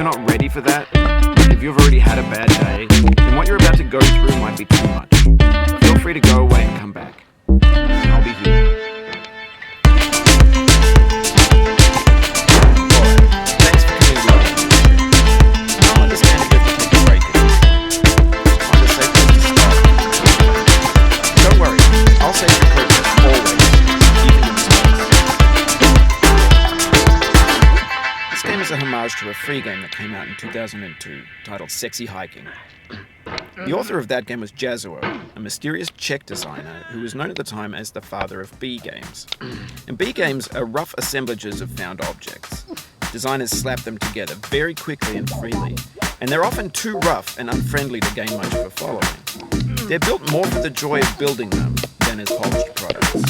you're not ready for that, if you've already had a bad day, then what you're about to go through might be too much. Feel free to go away and come back. I'll be here. Thanks for coming along. I'll understand if you have to take a break. Find a safe place to start. Don't worry, I'll save your progress always, even your mistakes. This game is a homage to a free game that came out in 2002 titled Sexy Hiking. The author of that game was Jazuo, a mysterious Czech designer who was known at the time as the father of B games. And B games are rough assemblages of found objects. Designers slap them together very quickly and freely, and they're often too rough and unfriendly to gain much of a following. They're built more for the joy of building them than as polished products.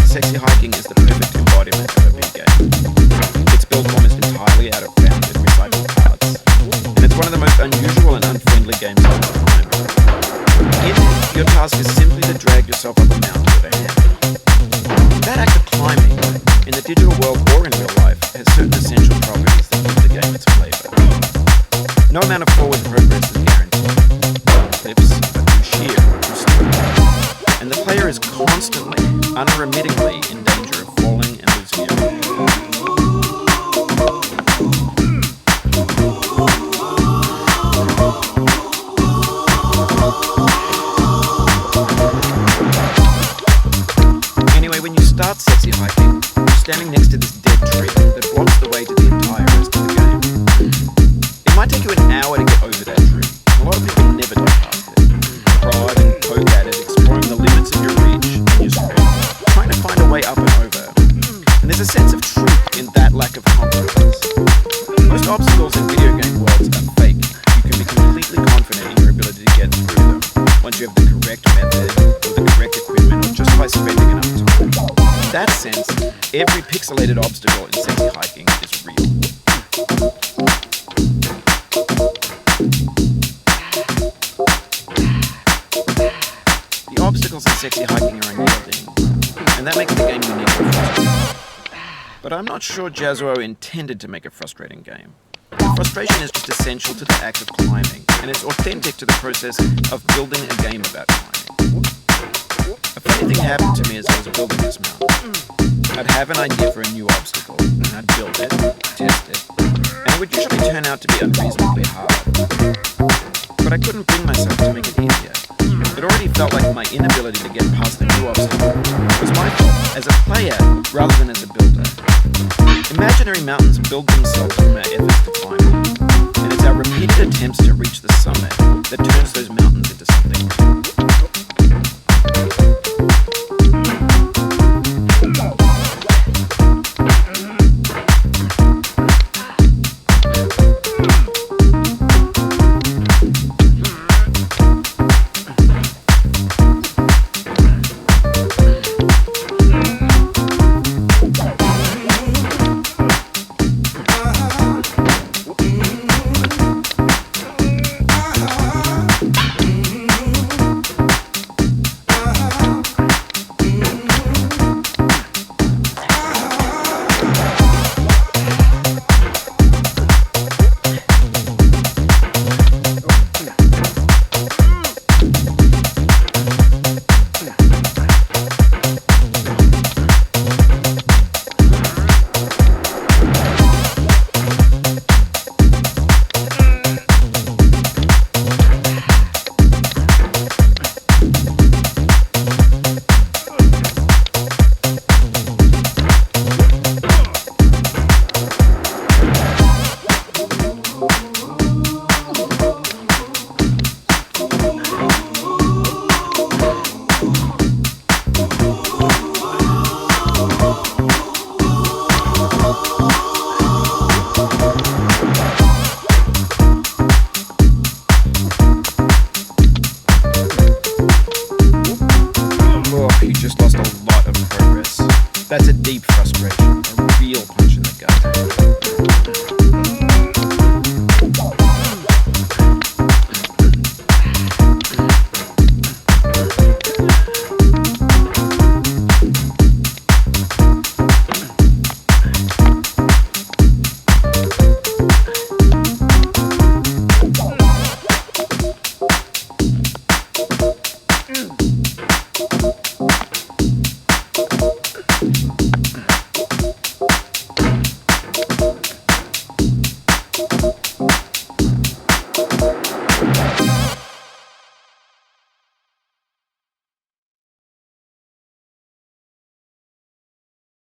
Sexy Hiking is the perfect embodiment of a B game. It's built almost entirely out of found and recycled parts, and it's one of the most unusual and unfriendly games of all time. In it, your task is simply to drag yourself up a mountain with a hammer. That act of climbing, in the digital world or in real life, has certain essential properties that give the game its flavor. No amount of forward progress is guaranteed. Cliffs are too sheer or too steep, and the player is constantly, unremittingly in danger of falling and losing everything. Anyway, when you start Sexy Hiking, you're standing next to this dead tree that blocks the way to the entire rest of the game. It might take you an hour to get over that tree. A lot of people never go past it. Prod and poke at it, exploring the limits of your reach and your strength, trying to find a way up and over. And there's a sense of truth in that lack of confidence. Most obstacles in video game worlds are fake. You can be completely confident in your ability to get through them once you have the correct method, or the correct equipment, or just by spending enough time. In that sense, every pixelated obstacle in Sexy Hiking is real. The obstacles in Sexy Hiking are unyielding, and that makes the game unique and frustrating. But I'm not sure Jazuo intended to make a frustrating game. Frustration is just essential to the act of climbing, and it's authentic to the process of building a game about climbing. A funny thing happened to me as I was building this mountain. I'd have an idea for a new obstacle, and I'd build it, test it, and it would usually turn out to be unreasonably hard. But I couldn't bring myself to make it easier. It already felt like my inability to get past the new obstacle was my fault as a player rather than as a builder. Imaginary mountains build themselves from our efforts to climb them, and it's our repeated attempts to reach the summit that turns those mountains into something